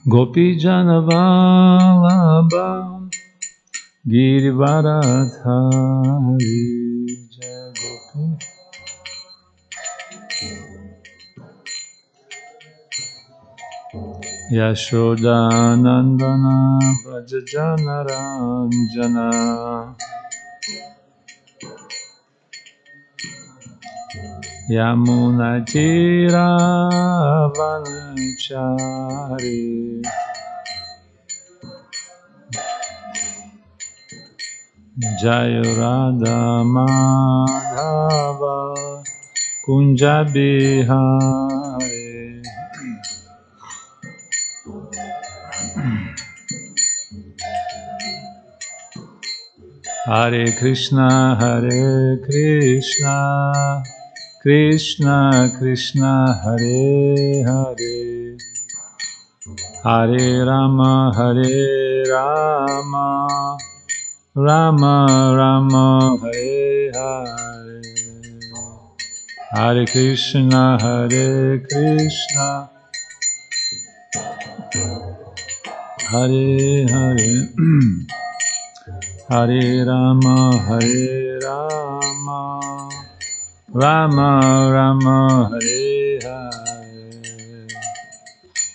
Gopijana Vallabha Girivaradhari Jai Gopi. Yashodanandana Vrajajana Ranjana Yamuna Tira Vanachari Jaya Radha Madhava Kunja Bihari. Hare Krishna Krishna Krishna Hare Hare Hare Rama Rama Rama Hare Hare Hare Krishna Hare Hare Hare Rama Rama Rama Hare Hare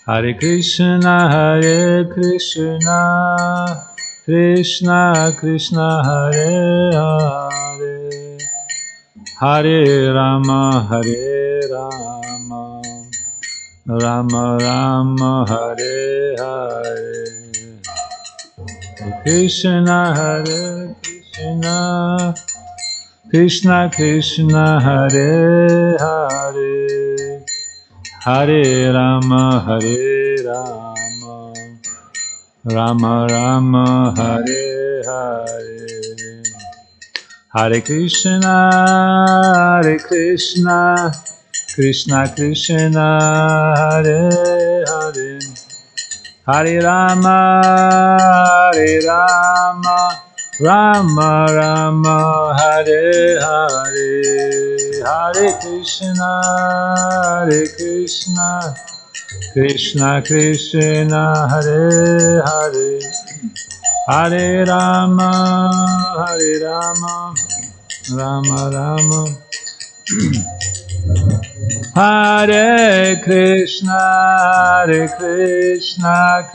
Hare Krishna Krishna Krishna Hare Hare Hare Rama Rama Rama Hare Hare Krishna Krishna Krishna Hare Hare Hare Rama Rama Rama Hare Hare Hare Krishna Krishna Krishna Hare Hare Hare Rama Rama Rama Hare Hare Hare Krishna Krishna Krishna Hare Hare Hare Rama Rama Rama Hare Krishna Krishna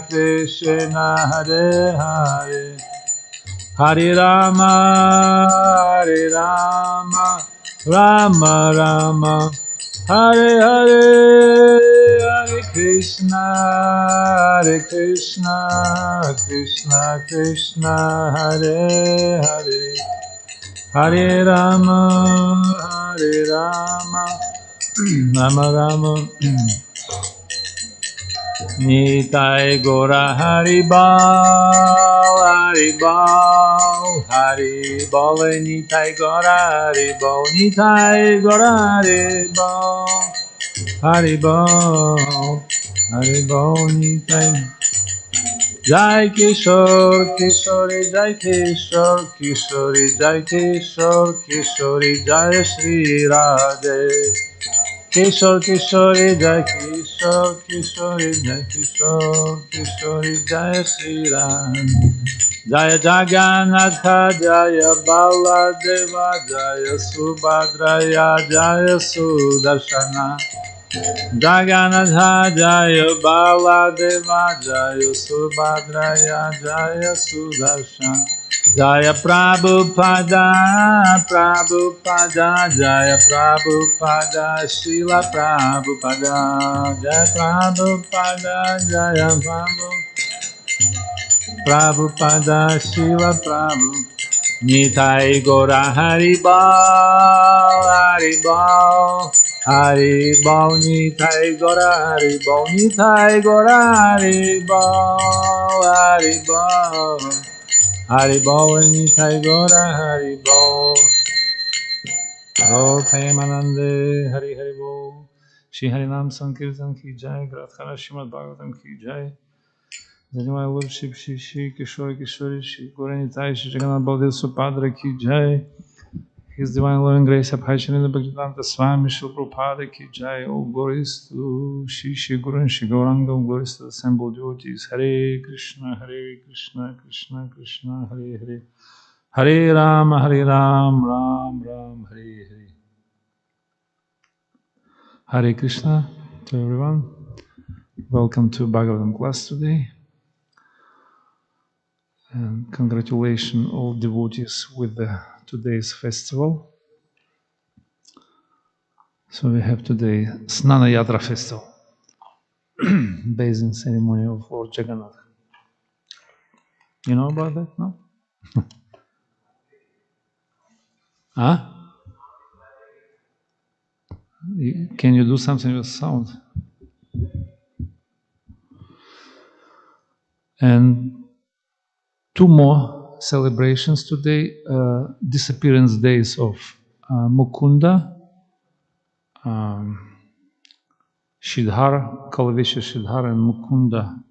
Krishna Hare Hare Hare Rama Rama Rama Hare Hare Hare Krishna Krishna Krishna Hare Hare Hare Rama Rama Rama Nitai Gora Haribol Nitai Gora Haribol Haribol Nitai Jai Kishore Jai Kishore Jai Kishore Jai Shri Radhe Kishore Jai Kishore Jai Shri Ram Jaya Jagannatha Jaya Baladeva Jaya Subhadraya Jaya Sudarshana Jagannatha Jaya Baladeva Jaya Subhadraya Jaya Sudarshana Jaya Prabhupada Jaya Prabhupada Srila Prabhupada Jaya Prabhupada Jaya Prabhupada Srila Prabhupada Nitai Gora Haribol Nitai Gora Haribol Haribol Nitai Gora Haribol Go Premanande Hari Haribol Shri Harinam Sankirtan Ki Jai Grathana Srimad Bhagavatam Ki Jai Zanimai worship Shri Kishore Shri Gaura Nitai Shri Jagannath Baladev Supadra Ki Jai His Divine Loving Grace Abhacharya Bhaktivedanta Swami Srila Prabhupada Ki Jai. All glories to Shri Guru and Shri Gauranga. All glories to the assembled devotees. Hare Krishna, Hare Krishna, Krishna Krishna, Hare Hare. Hare Ram, Ram Ram, Hare Hare. Hare Krishna to everyone. Welcome to Bhagavatam class today. And congratulations all devotees with today's festival. So we have today Snana Yatra festival, bathing ceremony of Lord Jagannath. You know about that, no? Huh? Can you do something with sound? And two more celebrations today, disappearance days of Mukunda, Shidhar, Kalavesha Shidhar and Mukunda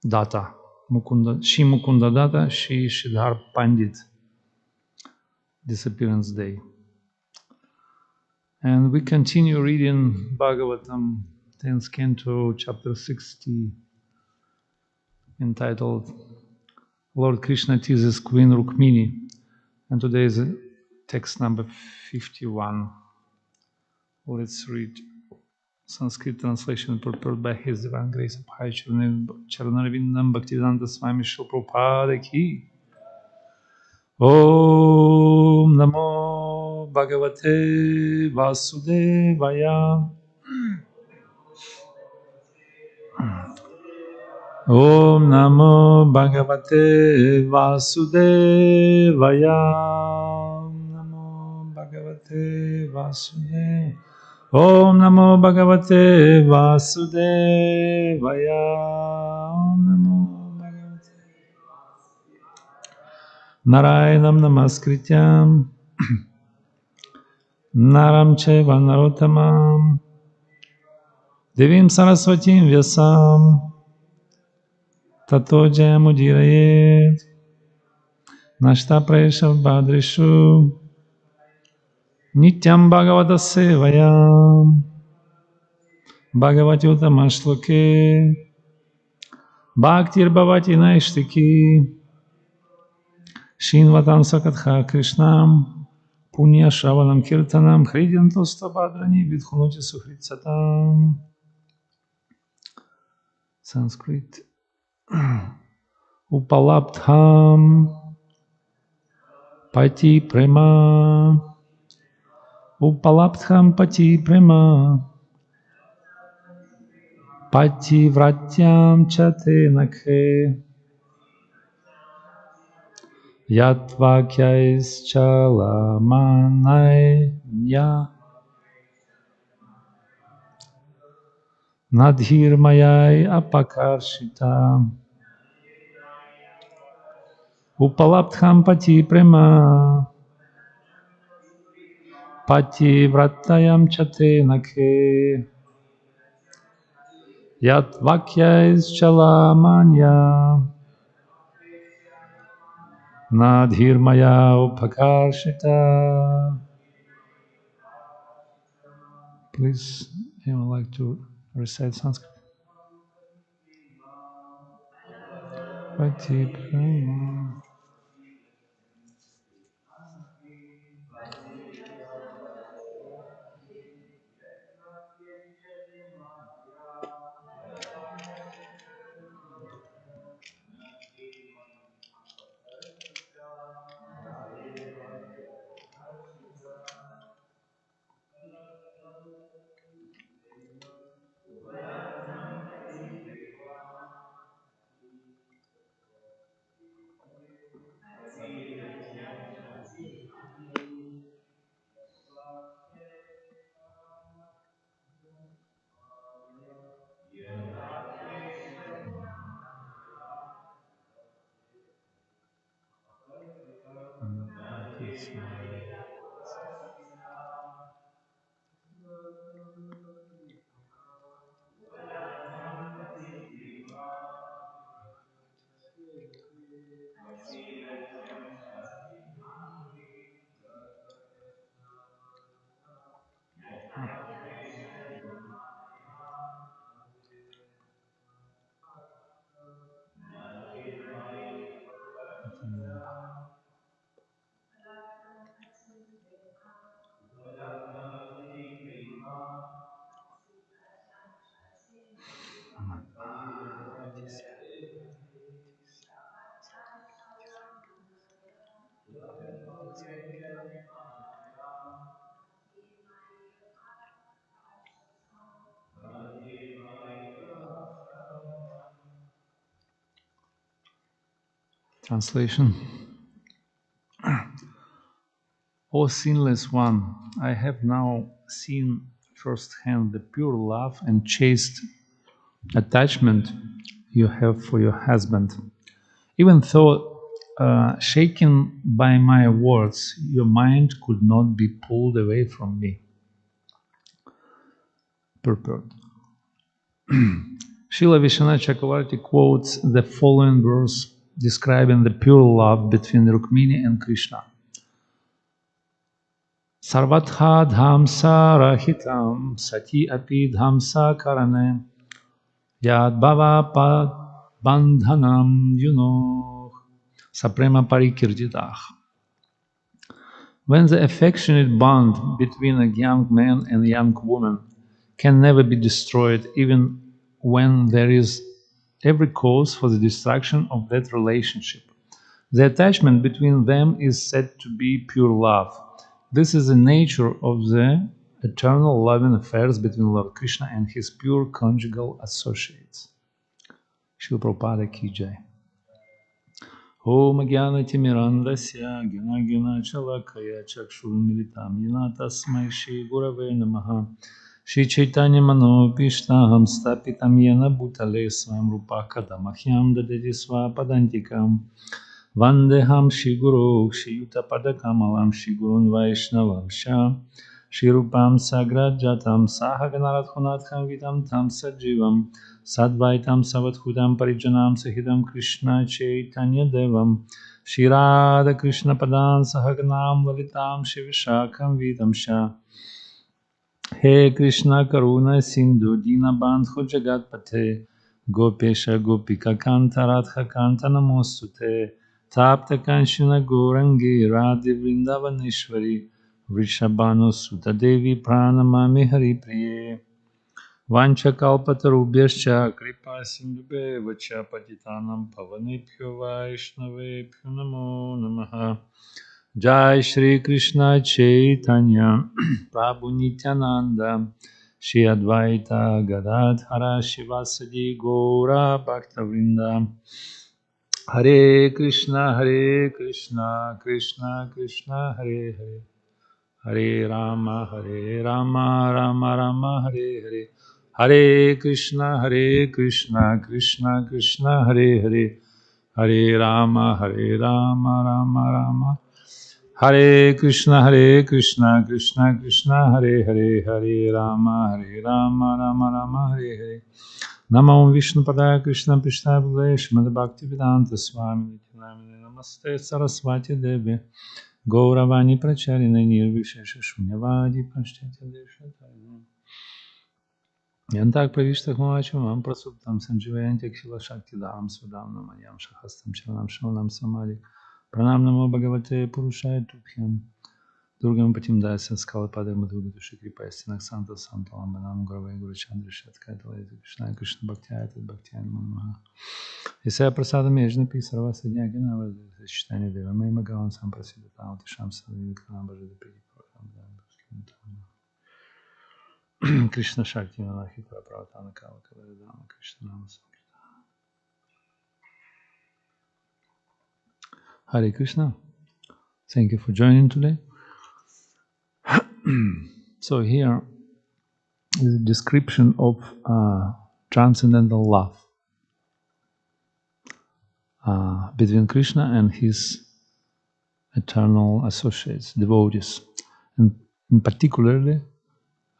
Datta. Shi Mukunda Datta, Shi Shidhar Pandit, disappearance day. And we continue reading Bhagavatam, 10th canto, chapter 60, entitled Lord Krishna teases Queen Rukmini. And today is text number 51. Let's read Sanskrit translation prepared by His Divine Grace Charanarvindam Bhaktivedanta Swami Srila Prabhupada Ki. Om Namo Bhagavate Vasudevaya. Om Namo Bhagavate Vasudevaya. Om Namo Bhagavate Vasudevaya. Om Namo Bhagavate Vasudevaya. Om Namo Bhagavate Narayanam Namaskrityam Naram Chaiva Narottamam Devim Saraswatim Vyasam Tato Jayamudhirayet Nashta Praesha Bhadrishu Nityam Bhagavata Sevayam Bhagavati Utamashloke Bhaktir Bhavati Naishtiki Shinvatam Sakatha Krishnam Punya Shravanam Kirtanam Hridyantosta Bhadrani Vidhunuti Suhritsatam. Sanskrit. Upalabdham Pati Prema. Upalabdham Pati Prema. Pati Vratyam Chate Nakhe. Yatvakyais Chalamanaya. Nadhirmayai Apakarshita. Upalabdham Pati Prema. Pati Vratayam Chate Nakhe. Yat Vakyais Chalamanya. Nadhirmaya Upakarshita. Please, anyone like to recite Sanskrit? Pati Prema. Translation. O sinless one, I have now seen firsthand the pure love and chaste attachment you have for your husband. Even though shaken by my words, your mind could not be pulled away from me. Purport. Srila Vishwanath Chakravarti quotes the following verse describing the pure love between Rukmini and Krishna. Sarvatha dhamsa rahitam sati api dhamsa karane yad bhava pad bandhanam yuno saprema parikirtitah. When the affectionate bond between a young man and a young woman can never be destroyed, even when there is every cause for the destruction of that relationship, the attachment between them is said to be pure love. This is the nature of the eternal loving affairs between Lord Krishna and his pure conjugal associates. Srila Prabhupada Ki Jai. Om Jnana Timirandasya Gina Gina Chalakaya Chakshurmilitam Yena Tasmai Shri Gurave Namaha Shri Chaitanya Manopishtam Stapitam Yena Bhutale Swam Rupa Kadamahyam Dadeti Swapadantikam Vandeham Shri Guru Shri Yuta Padakamalam Shri Gurun Vaishnavam Sha Shri Rupam Sagrajatam Sahaganaradhunatkham Vidam Tam Sajivam Sadvaitam Savathutam Parijanam Sahidam Krishna Chaitanya Devam Shri Radha Krishna Padan Sahaganam Lalitam Shivishakam Vidam Sha He Krishna Karuna Sindhu Dinabandhu Jagatpate Gopesha Gopika Kanta Radha Kanta Namostute Tapta Kanshina Gorangi Radhi Vrindavaneshwari Vrishabhanu Sutta Devi Pranamami Hari Priye Vancha Kalpatarubhyascha Kripa Sindhubheva Cha Patitanam Pavanebhyo Vaishnavebhyo Namo Namaha Jai Shri Krishna Chaitanya Prabhu Nityananda Shri Advaita Gadadhara Shivasadi Gaura Bhaktavrinda Hare Krishna Krishna Krishna Hare Hare Hare Rama Rama Rama Hare Hare Hare Krishna Krishna Krishna Hare Hare Hare Rama Rama Rama Hare Krishna Krishna Krishna Hare Hare Hare Rama Rama Rama Hare Hare Namo Vishnu Padaya Krishna Prishna Bhule Shrimad Bhakti Vedanta Swami Namaste Saraswati Devi Gauravani Pracharina Nirvishesha Shunyavadi Pashtya Deshataya Yantak Pravishtak Mavacham Vam Prasuptam Sanjivayanti Akshila Shakti Dharam Sudam Namayam Shahastam Charanam Shavanam Samadhi Pranam Namo Bhagavate Purushaya Tubhyam Durgam Patim Dasa Skala Padar Madhuga Shikri Paistinak Santa Santa Lambanam Guravai Guru Chandra Shatkata Krishna Krishna Bhaktiyata Bhaktiyana Mamaha Исая просадами Ежнапи Сарва Садьягина Сочетание Дева Мейма Гаон Сам Прасидатам Тишам Садвитканам Бажада Пиди Кришна Шакти Налахи Праватана Кава Кавадама Кришна Нама Санкита. Hare Krishna. Thank you for joining today. So here is a description of transcendental love between Krishna and his eternal associates, devotees, and particularly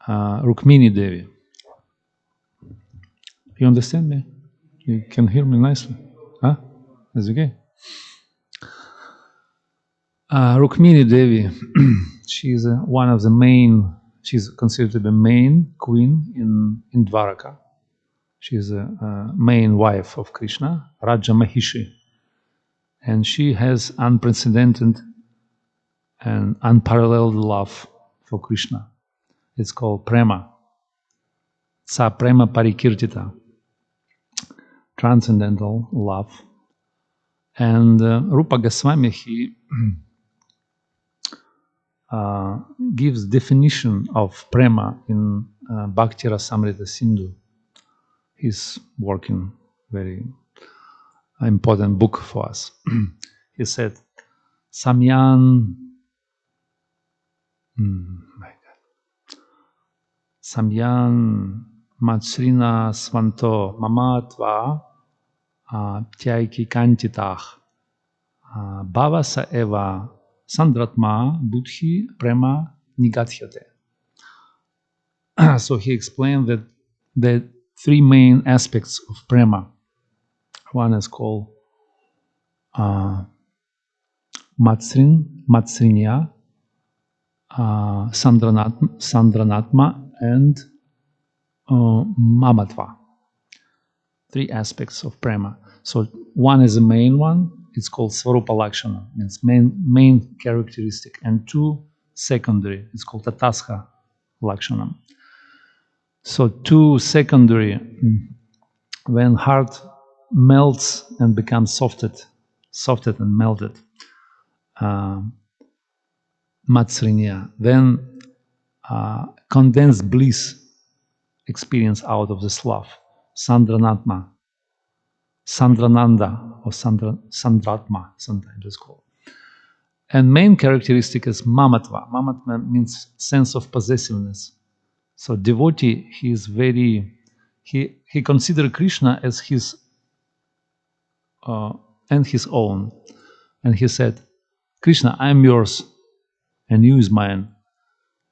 Rukmini Devi. You understand me? You can hear me nicely? Huh? That's okay? Rukmini Devi, she is one of the main, she's considered to be the main queen in Dwaraka. She is a main wife of Krishna, Raja Mahishi. And she has unprecedented and unparalleled love for Krishna. It's called Prema. Sa Prema Parikirtita. Transcendental love. And Rupa Goswami, he gives definition of Prema in Bhakti Rasamrita Sindhu. He's working very important book for us. He said, Samyan Samyan Matsrina Svanto Mamatva Tyaiki Kantitach Bhavasa Eva Sandratma Buddhi Prema Nigathyate. So he explained that the three main aspects of Prema. One is called Matsrinya, Sandranatma, and Mamatva. Three aspects of Prema. So one is the main one. It's called Svarupa Lakshana, means main characteristic, and two secondary. It's called Tatasha Lakshana. So two secondary, when heart melts and becomes softened and melted, Matsrinya, then condensed bliss experience out of this love, Sandranatma, Sandrananda, or Sandratma, sometimes it's called. And main characteristic is Mamatva. Mamatva means sense of possessiveness. So devotee, he is very, he considers Krishna as his and his own. And he said, Krishna, I am yours and you is mine.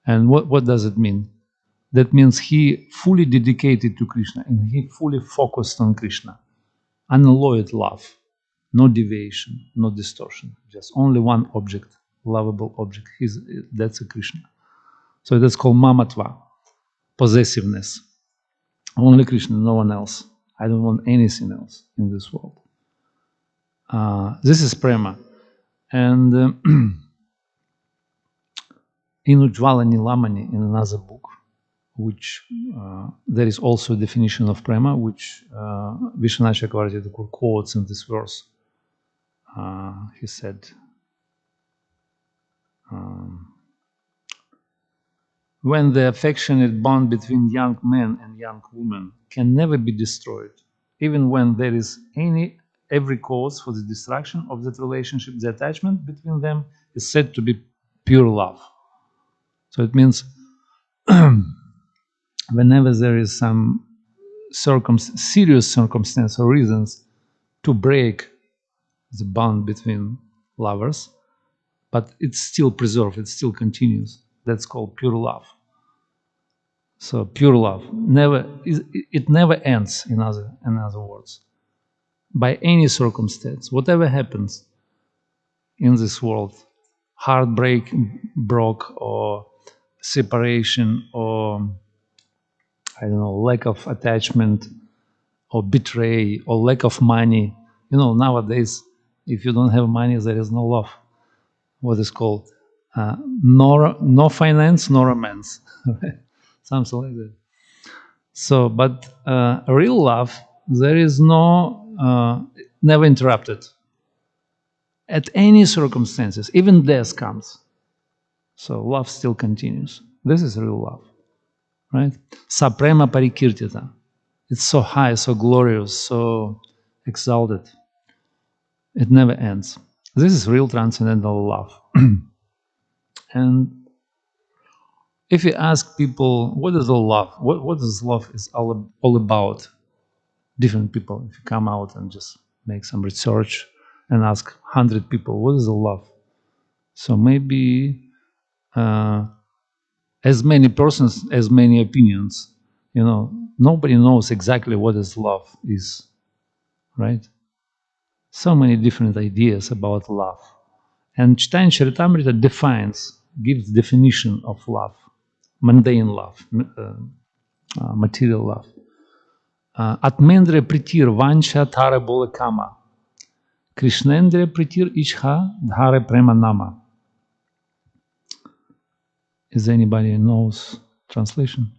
And what does it mean? That means he fully dedicated to Krishna and he fully focused on Krishna. Unalloyed love, no deviation, no distortion, just only one object, lovable object. That's a Krishna. So that's called Mamatva, possessiveness. Only Krishna, no one else. I don't want anything else in this world. This is Prema. And in Ujjvala Nilamani, in another book, which there is also a definition of Prema, which Vishwanath Chakravarti Thakur quotes in this verse. He said, when the affectionate bond between young men and young women can never be destroyed, even when there is every cause for the destruction of that relationship, the attachment between them is said to be pure love. So it means whenever there is some serious circumstance or reasons to break the bond between lovers, but it's still preserved, it still continues. That's called pure love. So pure love it never ends. In other words, by any circumstance, whatever happens in this world, heartbreak, broke, or separation, or I don't know, lack of attachment, or betray, or lack of money. You know, nowadays, if you don't have money, there is no love. What is called no finance, no romance, something like that. So, but real love, there is no never interrupted. At any circumstances, even death comes. So love still continues. This is real love, right? Saprema parikirtita. It's so high, so glorious, so exalted. It never ends. This is real transcendental love. And if you ask people, what is love? What is love is all about? Different people, if you come out and just make some research and ask 100 people, what is love? So maybe as many persons, as many opinions, you know, nobody knows exactly what is love is, right? So many different ideas about love. And Chaitanya Charitamrita gives definition of love, mundane love, material love. Atmendra pritir vancha thara bola kama. Krishnendra pritir ichha dhare prema nama. Is anybody knows translation?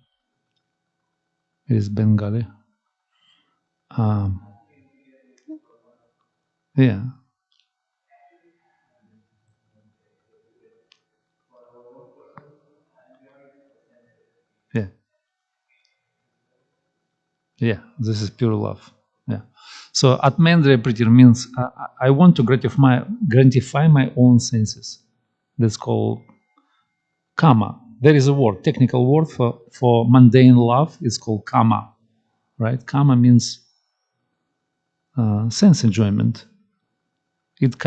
It is Bengali. Yeah. Yeah, this is pure love. Yeah. So Atmendriya Pritir means I want to gratify my own senses. That's called kama. There is a word, technical word for mundane love. It's called kama, right? Kama means sense enjoyment. It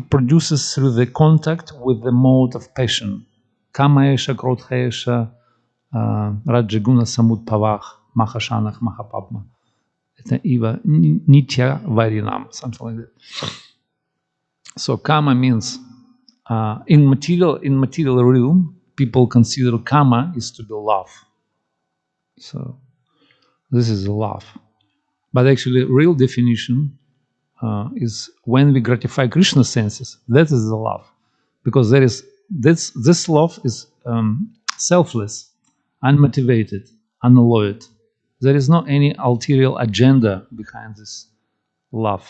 produces through the contact with the mode of passion. Kama esha, krodha esha, rajaguna samudpavah, mahashanach, mahapapma. Это ива nitya varinam, something like that. So kama means in material realm, people consider kama is to be love. So this is love. But actually, real definition is when we gratify Krishna's senses. That is the love, because there is this love is selfless, unmotivated, unalloyed. There is no any ulterior agenda behind this love.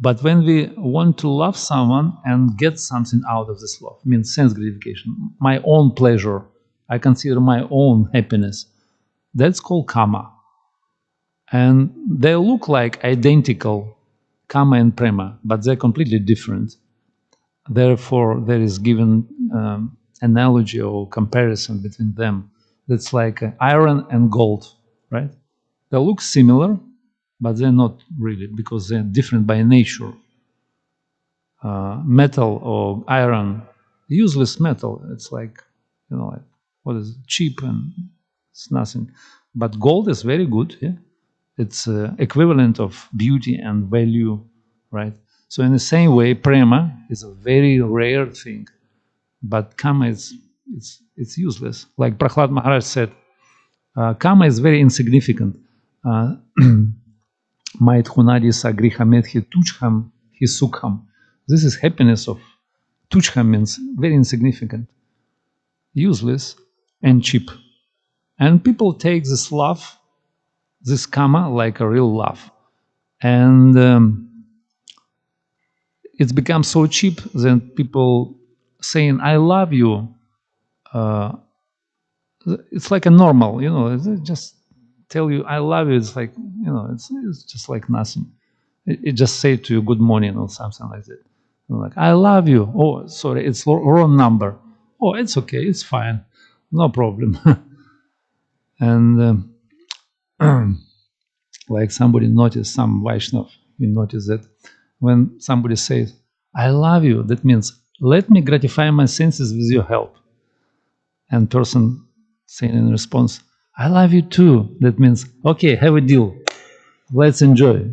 But when we want to love someone and get something out of this love, means sense gratification, my own pleasure, I consider my own happiness, that's called kama. And they look like identical, kama and prema, but they're completely different. Therefore, there is given analogy or comparison between them. That's like iron and gold, right? They look similar, but they're not really, because they're different by nature. Metal or iron, useless metal. It's like, like what is it? Cheap and it's nothing. But gold is very good. Yeah, it's equivalent of beauty and value, right? So in the same way, prema is a very rare thing, but kama is it's useless. Like Prahlad Maharaj said, kama is very insignificant. Mait hunadi sagriha medhi tuchham hi sukham. This is happiness of tuchham means very insignificant, useless, and cheap. And people take this love, this kama, like a real love. And it's become so cheap that people saying, I love you, it's like a normal, just tell you, I love you. It's like, it's just like nothing. It just say to you, good morning or something like that. Like, I love you. Oh, sorry, it's wrong number. Oh, it's okay, it's fine, no problem. And like somebody noticed, some Vaishnav, you notice that when somebody says, I love you, that means, let me gratify my senses with your help. And person saying in response, I love you too. That means, okay, have a deal. Let's enjoy.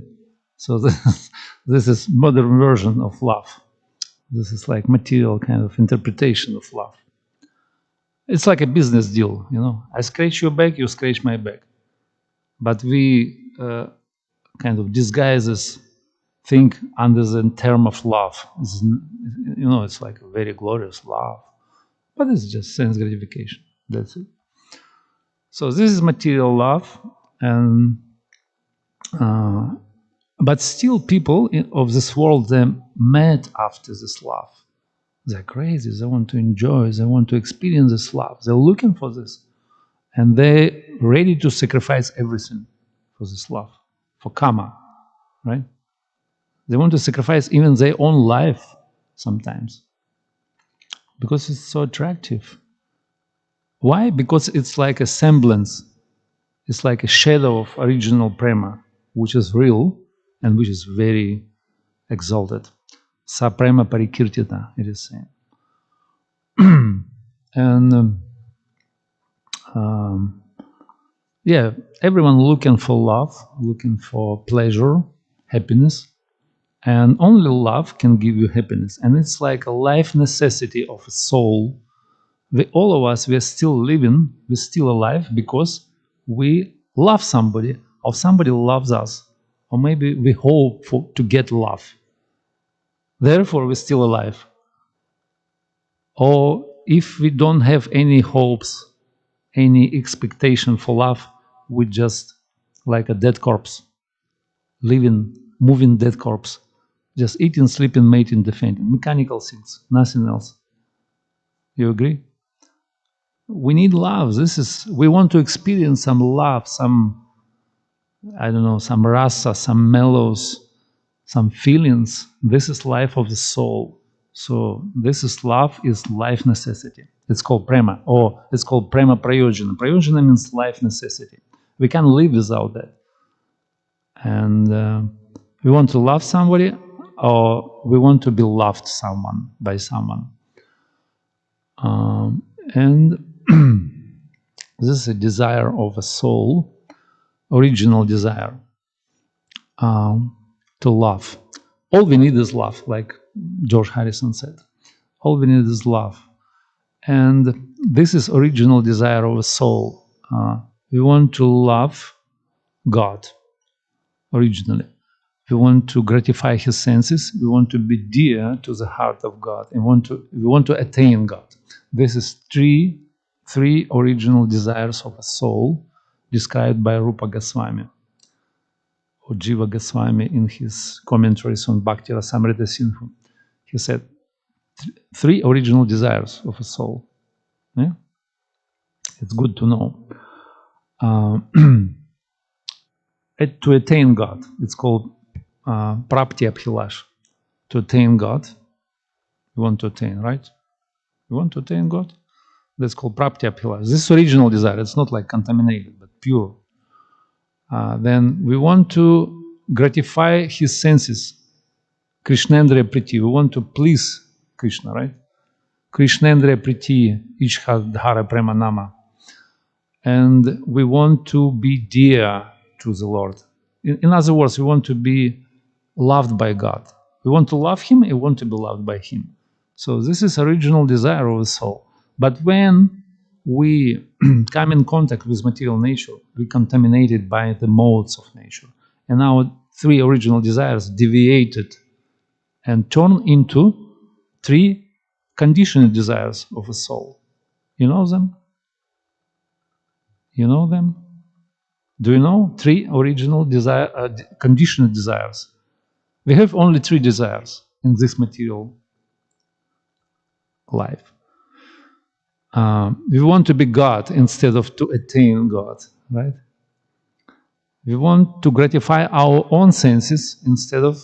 So this is modern version of love. This is like material kind of interpretation of love. It's like a business deal, I scratch your back, you scratch my back. But we kind of disguise this thing under the term of love. It's like a very glorious love. But it's just sense gratification. That's it. So this is material love, and but still people of this world, they're mad after this love. They're crazy. They want to enjoy. They want to experience this love. They're looking for this, and they're ready to sacrifice everything for this love, for karma, right? They want to sacrifice even their own life sometimes because it's so attractive. Why? Because it's like a semblance. It's like a shadow of original prema, which is real and which is very exalted. Sa prema parikirtita, it is saying. And yeah, everyone looking for love, looking for pleasure, happiness, and only love can give you happiness. And it's like a life necessity of a soul. All of us, we are still living, we're still alive because we love somebody, or somebody loves us, or maybe we hope to get love. Therefore, we're still alive. Or if we don't have any hopes, any expectation for love, we just like a dead corpse, living, moving dead corpse, just eating, sleeping, mating, defending, mechanical things, nothing else. You agree? we need love. We want to experience some love, some, I don't know, some rasa, some mellows, some feelings. This is life of the soul. So this is love, is life necessity. It's called prema, or it's called prema prayojana. Prayojana means life necessity. We can't live without that. And we want to love somebody, or we want to be loved by someone. And this is a desire of a soul, original desire, to love. All we need is love, like George Harrison said. All we need is love. And this is original desire of a soul. We want to love God originally. We want to gratify his senses. We want to be dear to the heart of God. And we want to attain God. This is three original desires of a soul described by Rupa Goswami or Jiva Goswami in his commentaries on Bhakti Rasamrita Sindhu. He said, three original desires of a soul. Yeah? It's good to know. To attain God, it's called Prapti Abhilash. To attain God, you want to attain, right? You want to attain God? That's called Prapti Abhilash. This is original desire. It's not like contaminated, but pure. Then we want to gratify his senses. Krishnendriya Priti. We want to please Krishna, right? Krishnendriya Priti, Iskcon Prema Nama. And we want to be dear to the Lord. In other words, we want to be loved by God. We want to love him, we want to be loved by him. So this is original desire of the soul. But when we come in contact with material nature, we contaminated by the modes of nature. And our three original desires deviated and turned into three conditioned desires of the soul. You know them? You know them? Do you know three original conditioned desires? We have only three desires in this material life. We want to be God instead of to attain God, right? We want to gratify our own senses instead of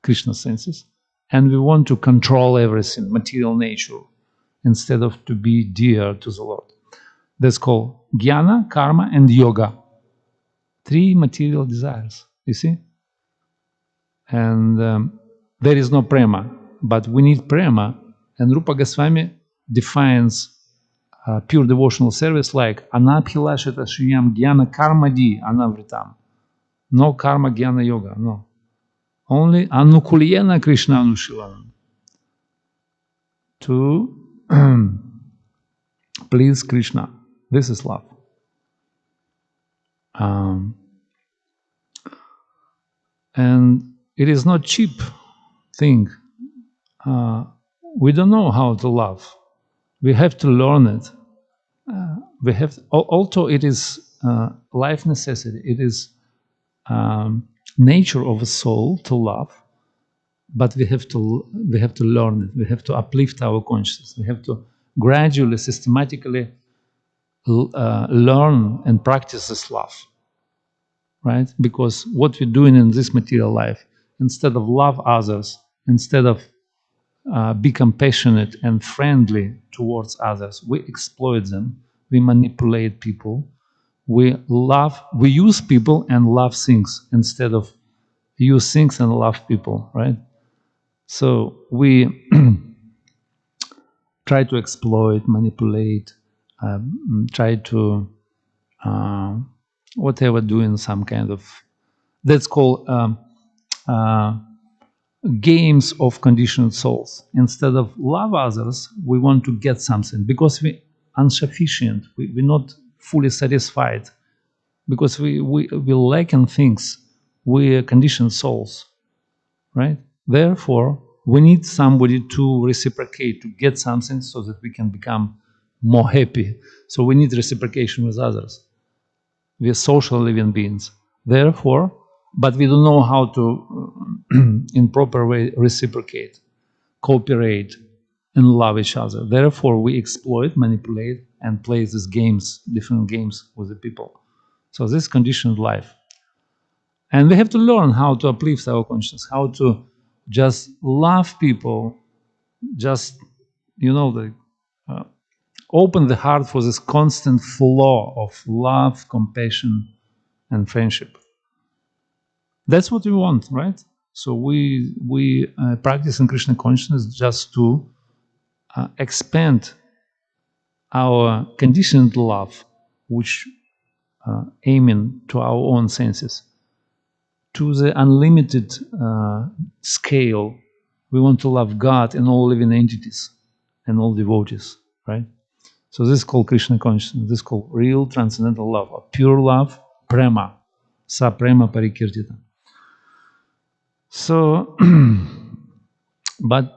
Krishna's senses. And we want to control everything, material nature, instead of to be dear to the Lord. That's called jnana, karma, and yoga. Three material desires, you see? And there is no prema, but we need prema. And Rupa Goswami defines pure devotional service like anabhilashita shriyam jnana karma di anavritam. No karma jnana yoga, no. Only anukuliyena Krishna anushilanam. To please Krishna. This is love. And it is not cheap thing. We don't know how to love. We have to learn it. Although it is life necessity, it is nature of a soul to love, but we have to learn it. We have to uplift our consciousness. We have to gradually, systematically learn and practice this love, right? Because what we're doing in this material life, instead of love others, instead of be compassionate and friendly towards others, we exploit them, we manipulate people, we use people and love things instead of use things and love people, right? So we try to exploit, manipulate, try to whatever, doing some kind of, that's called games of conditioned souls. Instead of love others, we want to get something because we're insufficient, we're not fully satisfied, because we lack in things. We're conditioned souls, right? Therefore, we need somebody to reciprocate, to get something so that we can become more happy. So we need reciprocation with others. We are social living beings. Therefore, but we don't know how to, in proper way, reciprocate, cooperate. and love each other. Therefore, we exploit, manipulate, and play these games, different games with the people. So this is conditioned life. And we have to learn how to uplift our consciousness, how to just love people, just, open the heart for this constant flow of love, compassion, and friendship. That's what we want, right? So we practice in Krishna consciousness just to expand our conditioned love, which aiming to our own senses, to the unlimited scale. We want to love God and all living entities and all devotees, right? So this is called Krishna consciousness. This is called real transcendental love, or pure love, Prema, Sa Prema Parikirtita. So, but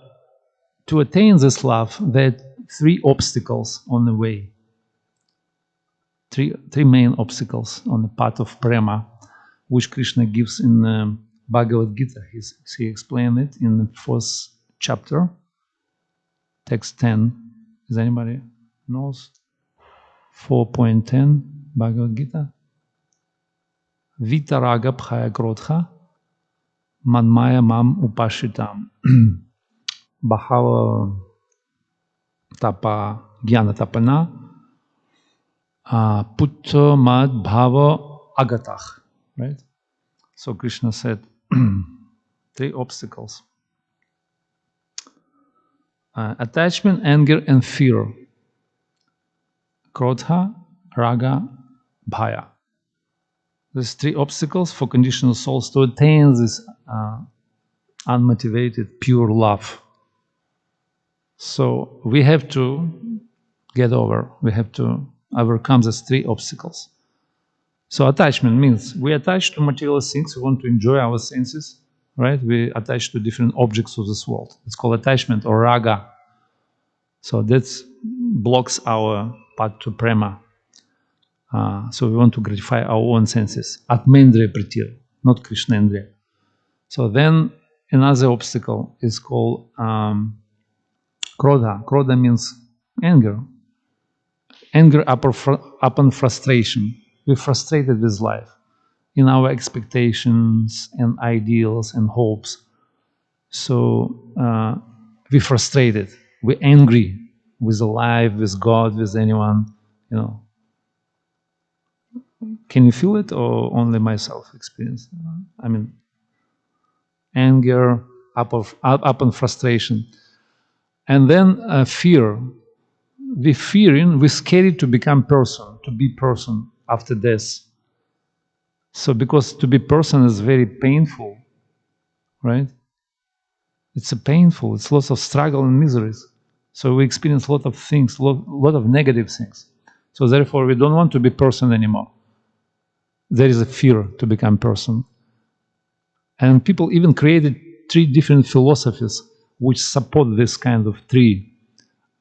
to attain this love, there are three obstacles on the way. Three main obstacles on the path of Prema, which Krishna gives in Bhagavad Gita. He explained it in the fourth chapter, text 10. Is anybody knows? 4.10 Bhagavad Gita. Vitaraga bhaya krodha manmaya mam upashitam. Bahava tapa jnana tapana putta mad bhava agatach. Right? So Krishna said three obstacles: attachment, anger, and fear. Krodha, raga, bhaya. These three obstacles for conditional souls to attain this unmotivated, pure love. So we have to get over, we have to overcome these three obstacles. So attachment means we attach to material things, we want to enjoy our senses, right? We attach to different objects of this world. It's called attachment or raga. So that blocks our path to Prema. So we want to gratify our own senses. Atmendriya pritir, not Krishnendriya. So then another obstacle is called krodha. Krodha means anger. Anger upon frustration. We're frustrated with life in our expectations and ideals and hopes. So we're frustrated. We're angry with life, with God, with anyone, Can you feel it, or only myself experience? I mean, anger upon frustration. And then fear. We're fearing, we're scared to become person, to be person after death. So because to be person is very painful, right? It's painful, it's lots of struggle and miseries. So we experience a lot of things, a lot of negative things. So therefore we don't want to be person anymore. There is a fear to become person. And people even created three different philosophies which support this kind of three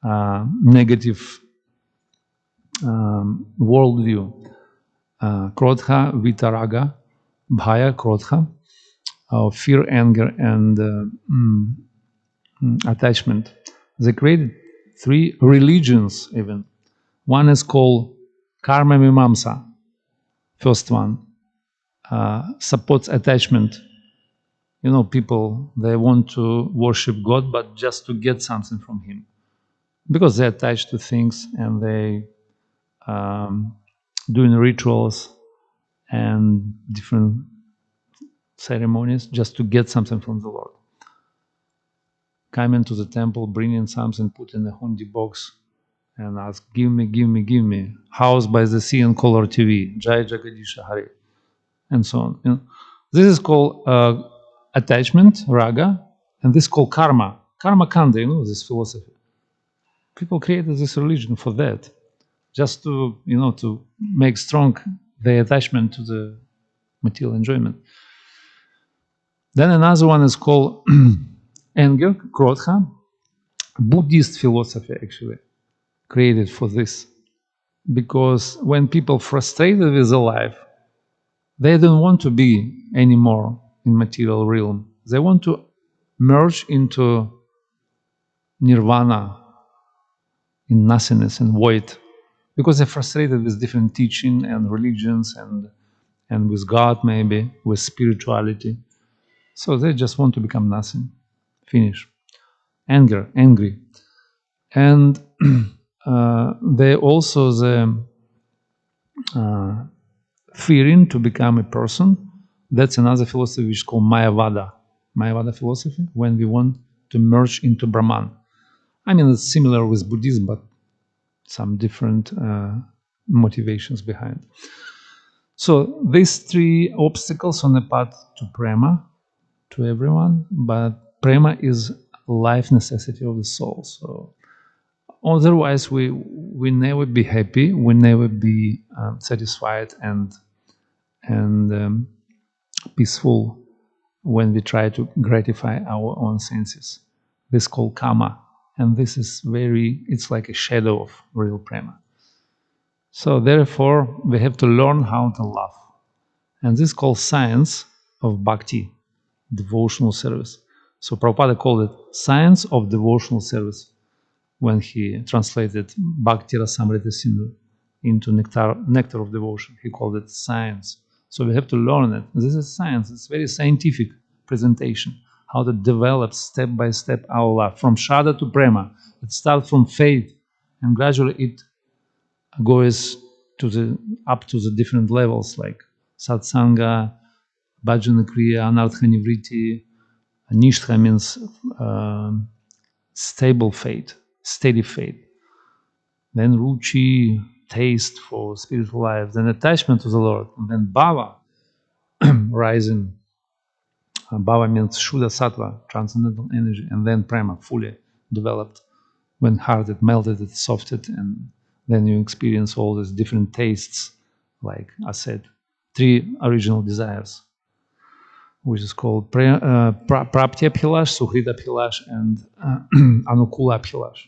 negative worldview. Krodha, vitaraga, bhaya, krodha, fear, anger, and attachment. They created three religions even. One is called karma mimamsa. First one supports attachment. People, they want to worship God, but just to get something from Him. Because they're attached to things and they doing rituals and different ceremonies just to get something from the Lord. Coming to the temple, bringing something, put in a hundi box, and ask, give me, give me, give me. House by the sea and color TV, Jai Jagadisha Hari, and so on. This is called attachment, raga, and this is called karma. Karma kanda, this philosophy. People created this religion for that, just to, to make strong their attachment to the material enjoyment. Then another one is called anger, krodha, Buddhist philosophy actually created for this. Because when people frustrated with their life, they don't want to be anymore in material realm. They want to merge into nirvana, in nothingness and void, because they're frustrated with different teaching and religions and with God, maybe with spirituality. So they just want to become nothing, finish. Angry, and they also uh, fearing to become a person. That's another philosophy which is called Mayavada philosophy, when we want to merge into Brahman. I mean, it's similar with Buddhism, but some different motivations behind. So these three obstacles on the path to Prema, to everyone, but Prema is life necessity of the soul. So otherwise, we never be happy, we never be satisfied and peaceful when we try to gratify our own senses. This is called karma, and this is it's like a shadow of real Prema. So therefore, we have to learn how to love. And this is called science of bhakti, devotional service. So Prabhupada called it science of devotional service when he translated Bhakti Rasamrita Sindhu into nectar of devotion. He called it science. So we have to learn it. This is science. It's very scientific presentation, how to develop step by step our love from Shraddha to Prema. It starts from faith, and gradually it goes up to the different levels like satsanga, bhajana kriya, anartha nivriti. Nishtha means stable faith, steady faith. Then ruchi, taste for spiritual life. Then attachment to the Lord. And then bhava, rising. Bhava means shuddha sattva, transcendental energy. And then prema, fully developed. When heart it melted, it softened, and then you experience all these different tastes, like I said, three original desires, which is called Prapti Abhilash, Suhrita Abhilash, and Anukula Abhilash,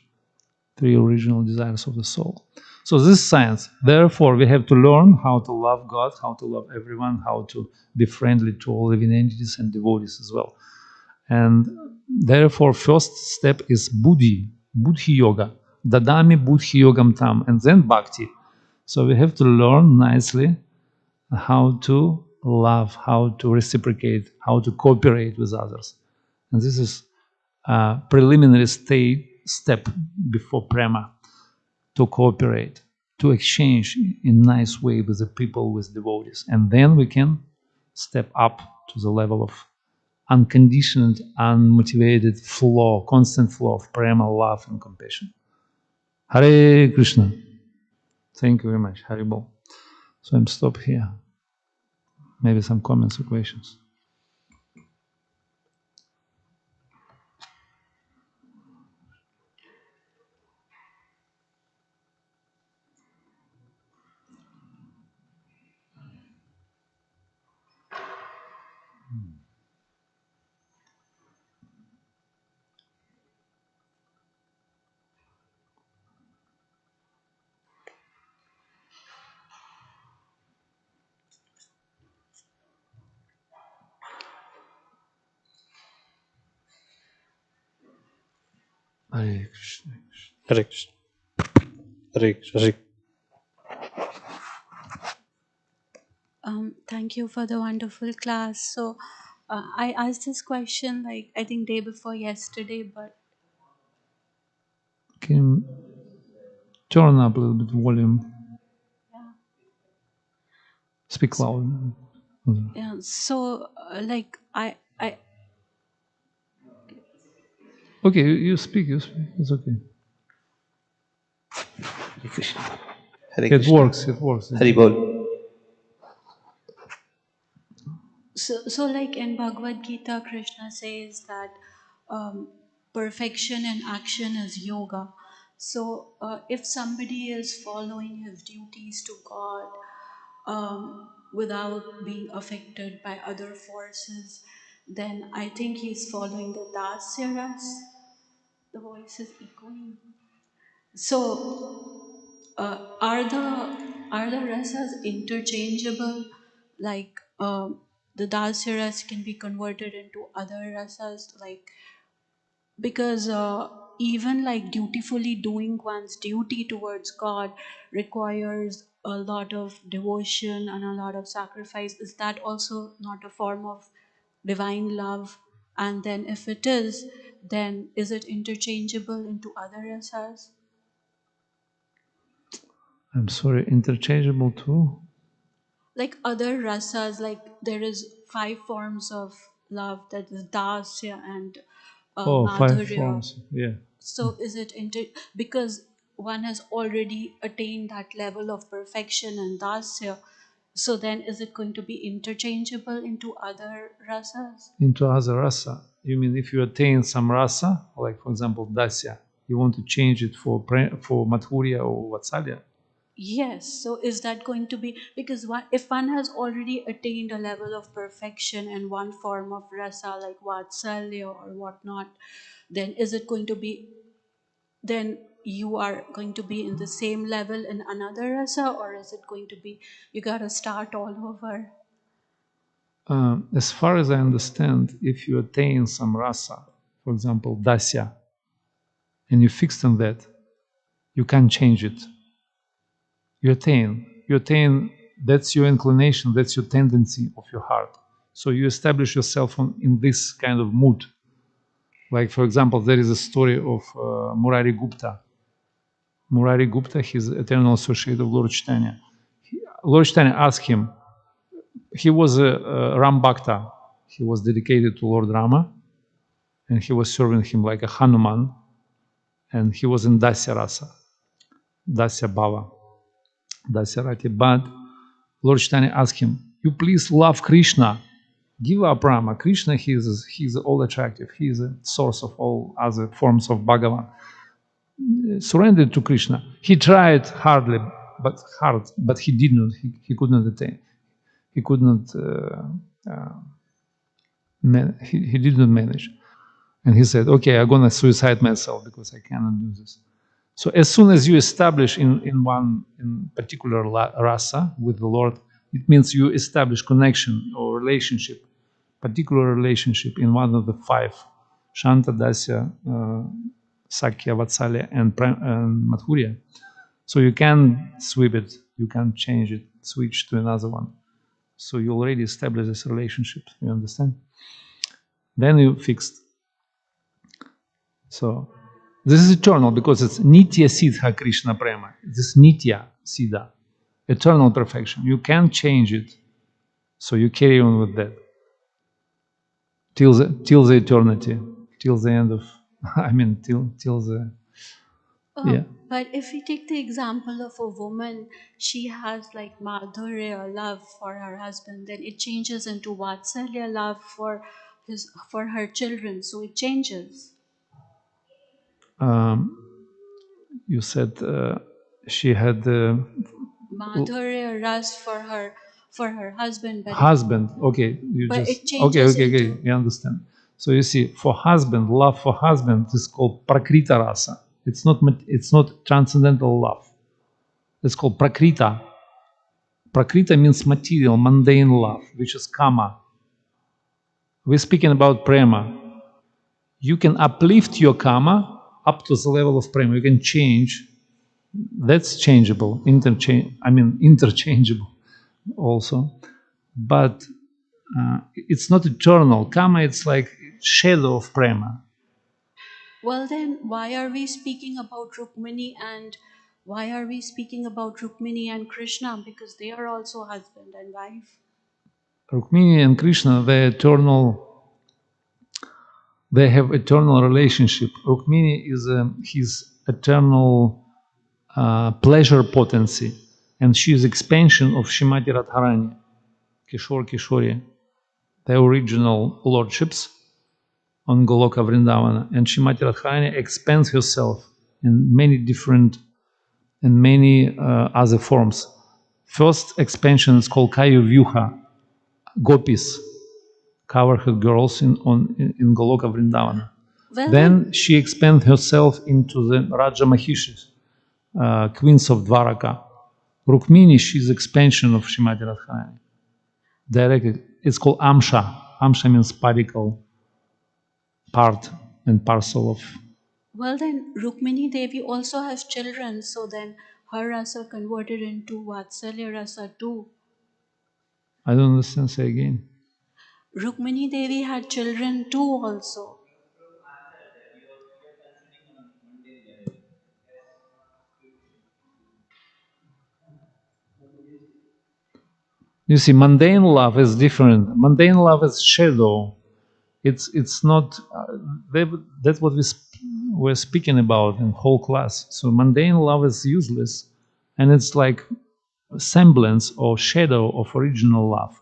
three original desires of the soul. So this is science. Therefore, we have to learn how to love God, how to love everyone, how to be friendly to all living entities and devotees as well. And therefore, first step is Buddhi yoga, Dadami Buddhi yogam tam, and then Bhakti. So we have to learn nicely how to love, how to reciprocate, how to cooperate with others. And this is a preliminary step before Prema, to cooperate, to exchange in nice way with the people, with devotees. And then we can step up to the level of unconditioned, unmotivated flow, constant flow of Prema, love, and compassion. Hare Krishna. Thank you very much. Haribol. So I'm stop here. Maybe some comments or questions. Hare Krishna. Hare Krishna. Hare Krishna. Hare. Thank you for the wonderful class. So, I asked this question like I think day before yesterday, but Can you turn up a little bit volume? yeah, Speak loud. yeah. So, like I Okay, you speak. It's okay. Hare Krishna. Hare It Krishna. works. It works. Hare Bol. so like in Bhagavad Gita, Krishna says that um, perfection in action is yoga. So, if somebody is following his duties to God without being affected by other forces, then I think he's following the dasyaras. The voice is echoing. So, are the rasas interchangeable? Like the dasya ras can be converted into other rasas, like because even like dutifully doing one's duty towards God requires a lot of devotion and a lot of sacrifice. Is that also not a form of divine love? And then if it is, then is it interchangeable into other rasas? I'm sorry, interchangeable too? Like other rasas, like there is 5 forms of love, that is dasya and Oh, 5 madhurya. forms, yeah. So is it because one has already attained that level of perfection and dasya, so then is it going to be interchangeable into other rasas? Into other rasa. You mean if you attain some rasa, like for example dasya, you want to change it for madhurya or vatsalya? Yes. So is that going to be, because if one has already attained a level of perfection in one form of rasa like vatsalya or whatnot, then is it going to be, then you are going to be in the same level in another rasa, or is it going to be you gotta start all over? As far as I understand, if you attain some rasa, for example dasya, and you fixed on that, you can't change it. You attain, that's your inclination, that's your tendency of your heart. So you establish yourself in this kind of mood. Like for example, there is a story of Murari Gupta. Murari Gupta, his eternal associate of Lord Chaitanya. Lord Chaitanya asked him, he was a Ram Bhakta. He was dedicated to Lord Rama, and he was serving him like a Hanuman, and he was in Dasya Rasa, Dasya Bhava, Dasya Rati. But Lord Chaitanya asked him, you please love Krishna, give up Rama. Krishna, he's all attractive. He is a source of all other forms of Bhagavan. Surrendered to Krishna. He tried hard, but he did not. He could not attain. He could not. He did not manage. And he said, "Okay, I'm gonna suicide myself because I cannot do this." So as soon as you establish in one in particular rasa with the Lord, it means you establish connection or relationship, particular relationship in one of the 5, Shanta, Dasya, Sakya, Vatsalya, and Madhurya. So you can sweep it, you can change it, switch to another one. So you already established this relationship, you understand? Then you fixed. So this is eternal because it's Nitya Siddha Krishna Prema. This Nitya Siddha, eternal perfection. You can't change it. So you carry on with that till the eternity, till the end of, I mean, till the, yeah. But if we take the example of a woman, she has like madhurya love for her husband, then it changes into vatsalya love for her children. So it changes. You said she had Madhurya ras for her husband, husband. Okay, you but just it changes into. You understand. So you see, for husband, love for husband is called prakrita rasa. It's not transcendental love. It's called prakrita. Prakrita means material, mundane love, which is kama. We're speaking about prema. You can uplift your kama up to the level of prema. You can change. That's changeable, interchangeable also. But it's not eternal. Kama, it's like shadow of prema. Well, then why are we speaking about Rukmini and Krishna? Because they are also husband and wife. Rukmini and Krishna, they're eternal. They have eternal relationship. Rukmini is his eternal pleasure potency, and she is expansion of Shrimati Radharani, Kishore Kishori, the original lordships on Goloka Vrindavana, and Shrimati Radharani expands herself in many different and many other forms. First expansion is called Kayu Vyuha, gopis, cover-head girls in Goloka Vrindavana. Well, Then she expands herself into the Raja Mahishis, queens of Dwaraka. Rukmini, she's expansion of Shrimati Radharani. Directly, it's called Amsha. Amsha means particle, part and parcel of Well, then Rukmini Devi also has children, so then her rasa converted into Vatsalya rasa too. I don't understand, say again. Rukmini Devi had children too also. You see, mundane love is different. Mundane love is shadow. It's not. That's what we're speaking about in whole class. So mundane love is useless, and it's like a semblance or shadow of original love.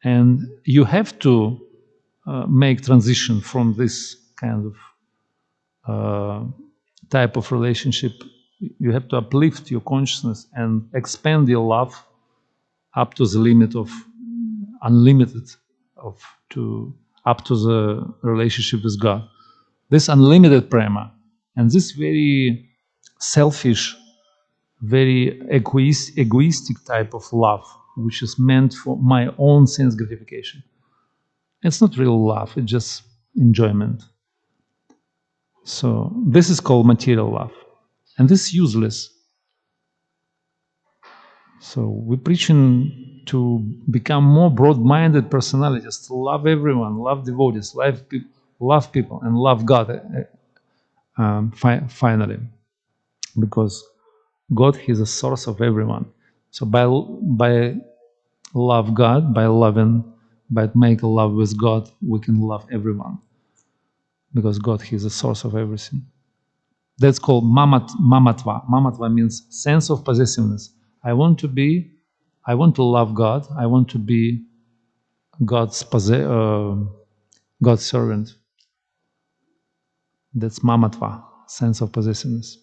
And you have to make transition from this kind of type of relationship. You have to uplift your consciousness and expand your love up to the limit of unlimited, of to up to the relationship with God. This unlimited prema and this very selfish, very egoistic type of love, which is meant for my own sense gratification. It's not real love, it's just enjoyment. So this is called material love. And this is useless. So we're preaching to become more broad-minded personalities, to love everyone, love devotees, love people, and love God finally. Because God is the source of everyone. So by love God, by making love with God, we can love everyone. Because God is the source of everything. That's called mamatva. Mamatva means sense of possessiveness. I want to love God. I want to be God's servant. That's mamatva, sense of possessiveness.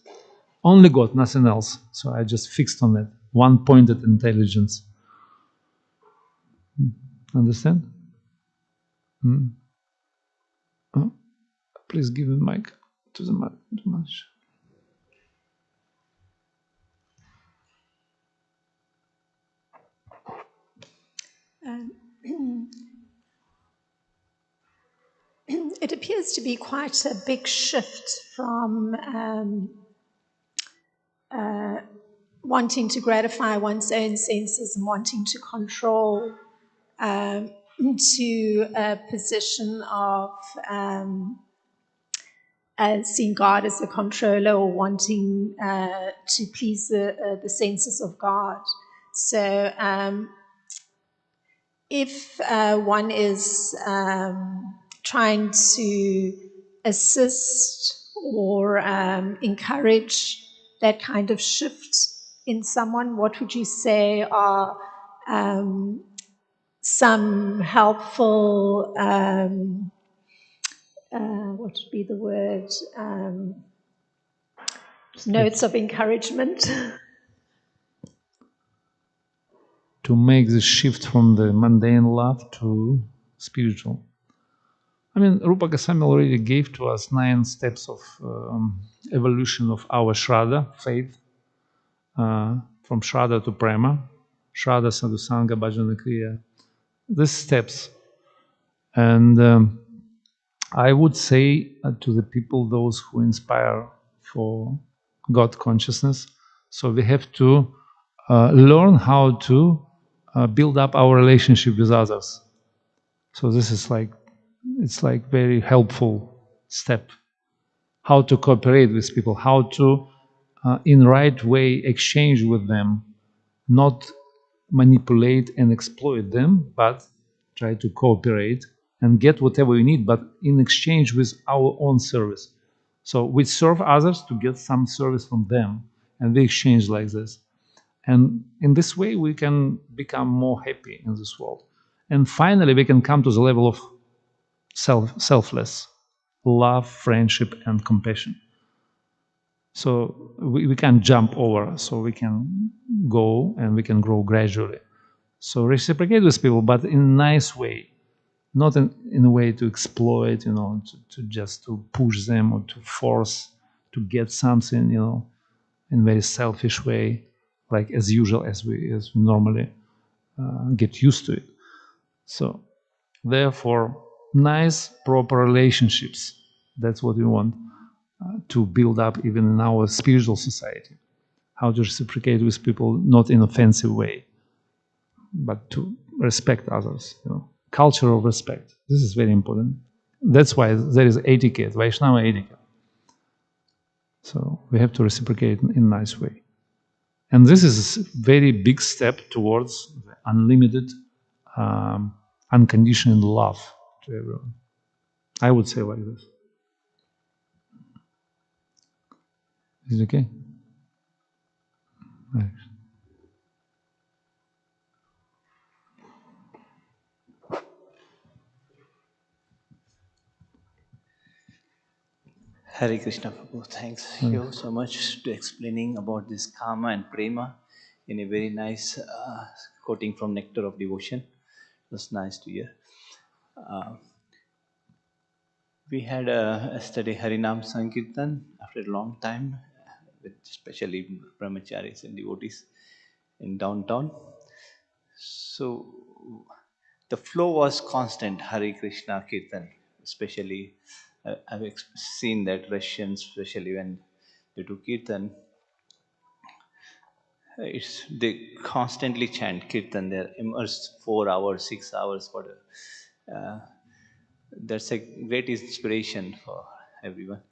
Only God, nothing else. So I just fixed on that. One-pointed intelligence. Understand? Oh, please give the mic to the Maharaj. It appears to be quite a big shift from wanting to gratify one's own senses and wanting to control to a position of seeing God as a controller or wanting to please the senses of God. So if one is trying to assist or encourage that kind of shift in someone, what would you say are some helpful, what would be the word, notes of encouragement? To make the shift from the mundane love to spiritual. I mean, Rupa Goswami already gave to us 9 steps of evolution of our Shraddha, faith, from Shraddha to Prema, Shraddha, Sadhusanga, Bhajana, Kriya, these steps. And I would say to the people, those who inspire for God consciousness, so we have to learn how to build up our relationship with others. So this is it's like very helpful step. How to cooperate with people, how to in right way exchange with them, not manipulate and exploit them, but try to cooperate and get whatever we need, but in exchange with our own service. So we serve others to get some service from them, and we exchange like this. And in this way, we can become more happy in this world. And finally, we can come to the level of selfless love, friendship, and compassion. So we can jump over, so we can go and we can grow gradually. So reciprocate with people, but in a nice way, not in a way to exploit, to just to push them or to force to get something, in a very selfish way, like as usual, as we normally get used to it. So therefore, nice, proper relationships. That's what we want. to build up even in our spiritual society. How to reciprocate with people, not in an offensive way, but to respect others. Culture of respect. This is very important. That's why there is etiquette, Vaishnava etiquette. So we have to reciprocate in a nice way. And this is a very big step towards unlimited, unconditional love to everyone. I would say like this. Is it okay? Right. Hare Krishna Prabhu, thanks you so much to explaining about this karma and prema in a very nice quoting from Nectar of Devotion. It was nice to hear. We had a study Harinam Sankirtan after a long time, with especially brahmacharis and devotees in downtown. So the flow was constant, Hare Krishna Kirtan, especially. I've seen that Russians, especially when they do Kirtan, they constantly chant Kirtan. They're immersed 4 hours, 6 hours, whatever. That's a great inspiration for everyone.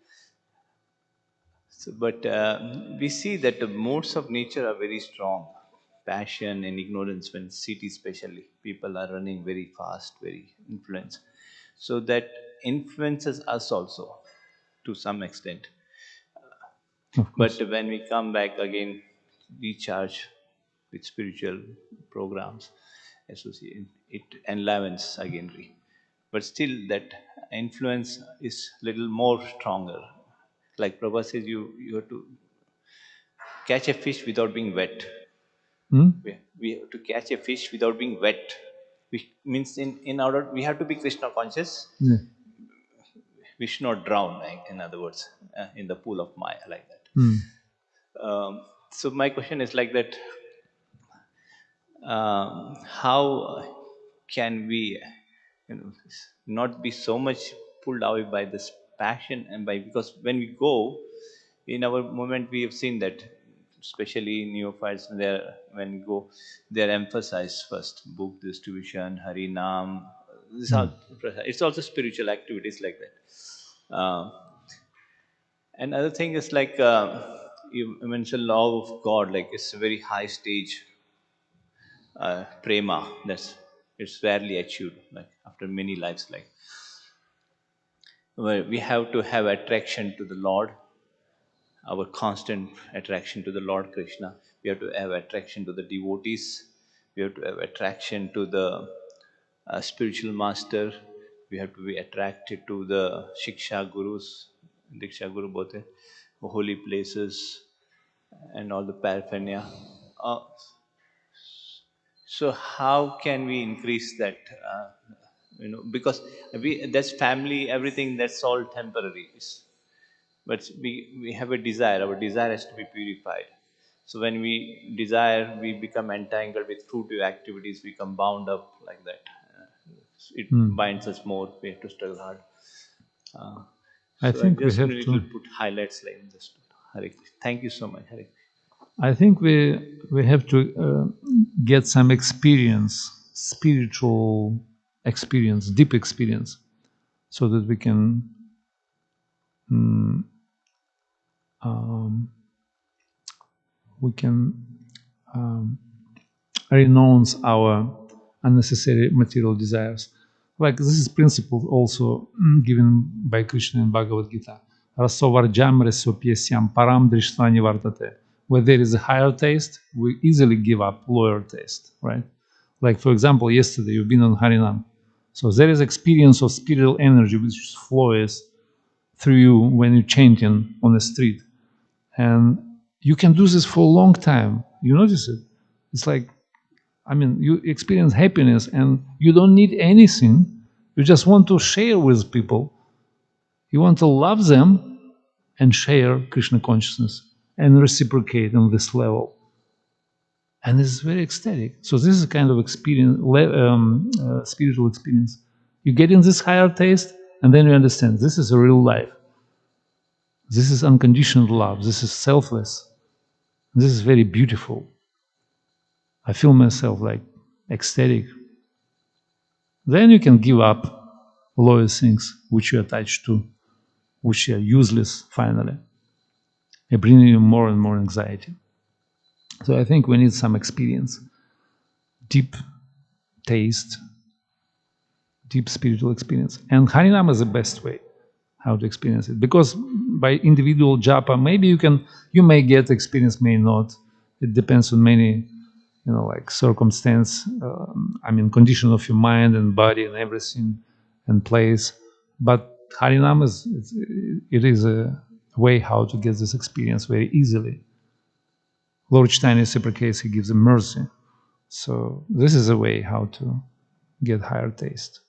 So, but we see that the modes of nature are very strong. Passion and ignorance, when city especially, people are running very fast, very influenced. So that influences us also to some extent. But when we come back again, recharge with spiritual programs, associate, it enlivens again. But still, that influence is little more stronger. Like Prabhupada says, you have to catch a fish without being wet. We have to catch a fish without being wet. Which means in order, we have to be Krishna conscious. Yeah. We should not drown, like, in other words, in the pool of Maya, like that. So my question is like that, how can we not be so much pulled away by this passion, and because when we go in our moment, we have seen that especially neophytes, when we go, they are emphasized first book distribution, Hari Nam. It's also spiritual activities like that. And other thing is like, you mentioned love of God, like it's a very high stage, prema. It's rarely achieved, like after many lives, like where we have to have attraction to the Lord, our constant attraction to the Lord Krishna. We have to have attraction to the devotees. We have to have attraction to the spiritual master. We have to be attracted to the Shiksha Gurus, Diksha Guru both, holy places, and all the paraphernalia. Uh, so how can we increase that? Because that's family, everything, that's all temporary. But we have a desire. Our desire has to be purified. So when we desire, we become entangled with fruitive activities. We become bound up like that. It binds us more. We have to struggle hard. I think we just have need to put highlights like this. Hare Krishna. Thank you so much, Hare Krishna. I think we have to get some experience, spiritual experience, deep experience, so that we can renounce our unnecessary material desires. Like this is principle also given by Krishna in Bhagavad Gita. Rasovarjam resopyesyam param drishtva nivartate. Where there is a higher taste, we easily give up lower taste, right? Like for example, yesterday you've been on Harinam. So there is experience of spiritual energy which flows through you when you're chanting on the street. And you can do this for a long time. You notice it? It's like, you experience happiness and you don't need anything. You just want to share with people. You want to love them and share Krishna consciousness and reciprocate on this level. And it's very ecstatic. So this is a kind of experience, spiritual experience. You get in this higher taste and then you understand this is a real life. This is unconditional love. This is selfless. This is very beautiful. I feel myself like ecstatic. Then you can give up lower things which you're attached to, which are useless finally. They bring you more and more anxiety. So I think we need some experience, deep taste, deep spiritual experience. And Harinam is the best way how to experience it. Because by individual japa, maybe you may get experience, may not. It depends on many, like circumstance, condition of your mind and body and everything and place. But Harinam is a way how to get this experience very easily. Lord Chaitanya reciprocates, he gives a mercy. So this is a way how to get higher taste.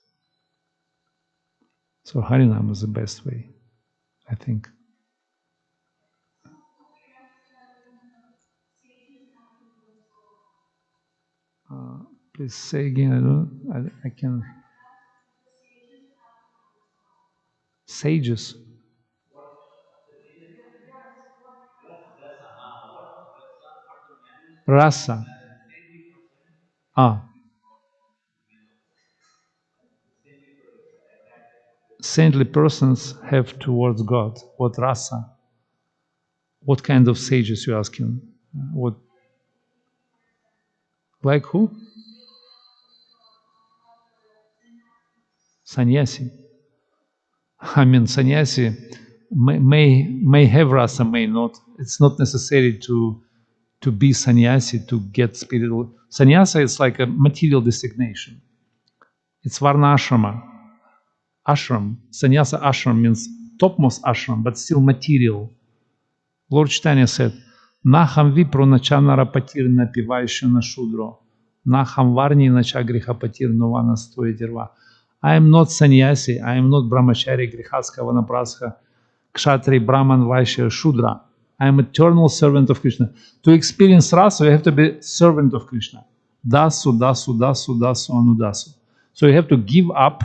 So Harinam is the best way, I think. Please say again. I can. Sages. Rasa. Saintly persons have towards God. What rasa? What kind of sages you asking? What? Like who? Sannyasi. Sannyasi may have rasa, may not. It's not necessary to be sannyasi to get spiritual. Sannyasa is like a material designation. It's varna ashrama. Ashram. Sannyasa ashram means topmost ashram, but still material. Lord Chaitanya said, Naham vipro nacha narapatir napivayashu na shudro. Naham varni nacha grihapatir novana stoyatirva. I am not sannyasi, I am not brahmachari, grihaska, vanaprastha, kshatri, brahman, vaishya, shudra. I am eternal servant of Krishna. To experience rasa, you have to be servant of Krishna. Dasu, dasu, dasu, dasu, anudasu. So you have to give up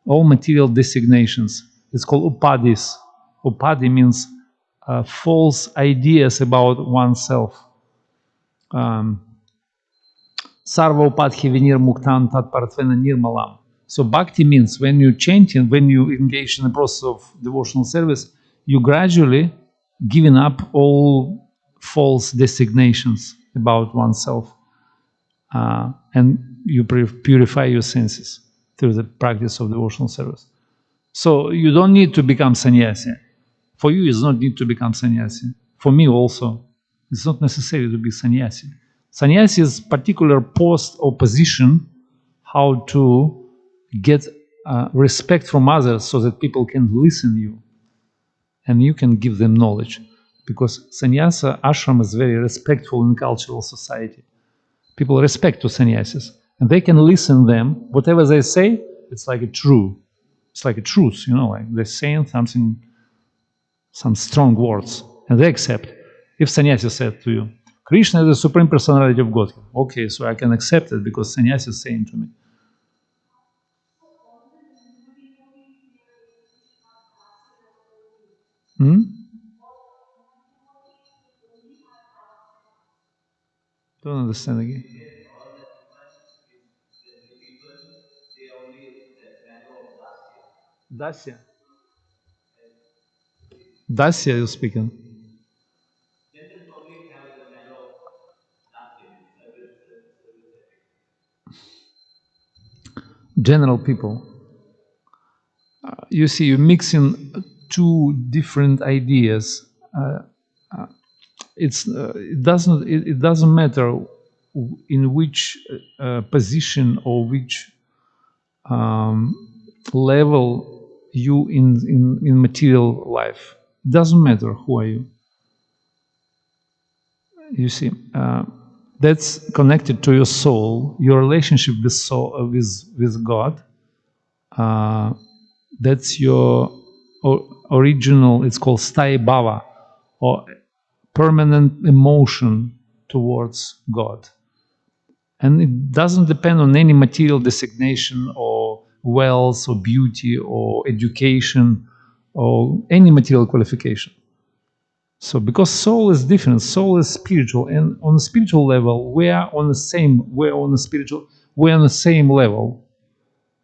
all material designations. It's called upadis. Upadi means false ideas about oneself. Sarva upadhi vinir muktan tat paratvena nirmalam. So bhakti means when you chanting, when you engage in the process of devotional service, you gradually giving up all false designations about oneself. And you purify your senses through the practice of devotional service. So you don't need to become sannyasi. For you, it's not need to become sannyasi. For me also, it's not necessary to be sannyasi. Sannyasi is particular post or position how to get respect from others so that people can listen to you and you can give them knowledge. Because sannyasa ashram is very respectful in cultural society. People respect to sannyasis and they can listen them. Whatever they say, it's like a true. It's like a truth, like they're saying something, some strong words, and they accept. If sannyasi said to you, Krishna is the Supreme Personality of Godhead, okay, so I can accept it because sannyasi is saying to me. Don't understand again. Dasya. Dasya, you're speaking. General people. You see, you're mixing two different ideas. It doesn't matter in which position or which level you in material life. It doesn't matter who are you. You see, that's connected to your soul, your relationship with soul, with God. That's your original. It's called sthaya bhava, or permanent emotion towards God. And it doesn't depend on any material designation or wealth or beauty or education or any material qualification. So because soul is different, soul is spiritual, and on the spiritual level, we're on the same level.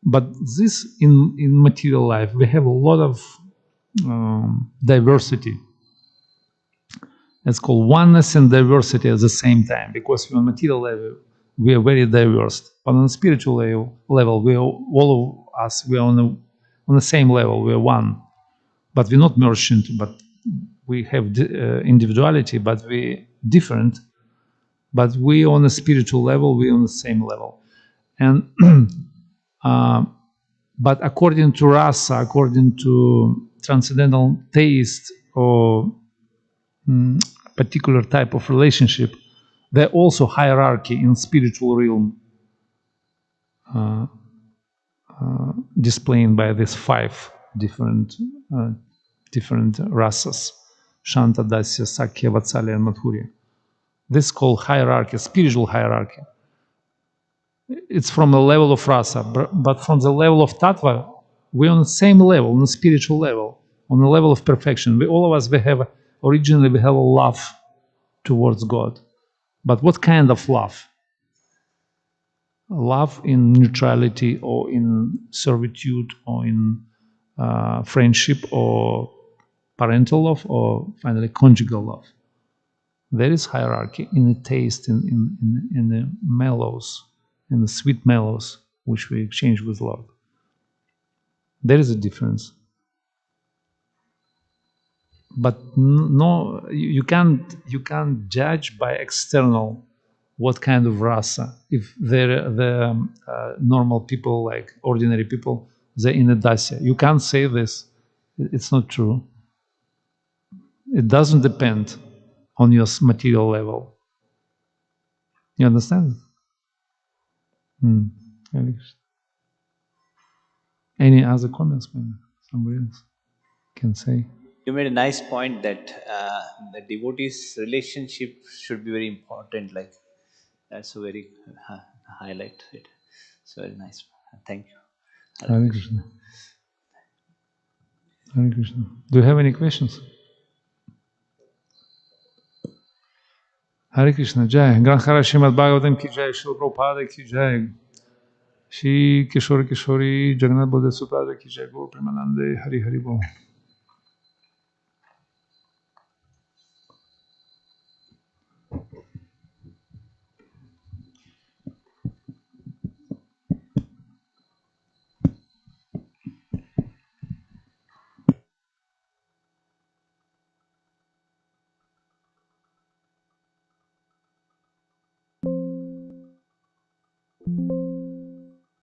But this in material life, we have a lot of diversity. It's called oneness and diversity at the same time, because on material level we are very diverse, but on the spiritual level we are, all of us, we are on the same level. We are one, but we're not merged into. But we have individuality, but we different. But we on the spiritual level, we on the same level, and but according to rasa, according to transcendental taste or particular type of relationship, there are also hierarchy in spiritual realm displayed by these 5 different rasas: Shanta, Dasya, Sakya, Vatsalya, and Madhurya. This is called hierarchy, spiritual hierarchy. It's from the level of rasa, but from the level of tattva, we're on the same level, on the spiritual level, on the level of perfection. All of us, originally we have a love towards God. But what kind of love? Love in neutrality, or in servitude, or in friendship, or parental love, or finally conjugal love. There is hierarchy in the taste, in the mellows, in the sweet mellows, which we exchange with love. There is a difference. But no, you can't judge by external what kind of rasa. If they're the normal people, like ordinary people, they're in a dasya. You can't say this. It's not true. It doesn't depend on your material level. You understand? Any other comments? Maybe somebody else can say. You made a nice point that the devotees' relationship should be very important. Like that's a very highlight it. So very nice. Thank you. Hare Krishna. Hare Krishna. Do you have any questions? Hare Krishna. Jai. Granthara Srimad Bhagavatam ki jai. Srila Prabhupada ki jai. Shri Kishore Kishori Jagannath Baladev Supada ki jai. Gaur Premanande. Hari Hari Bol.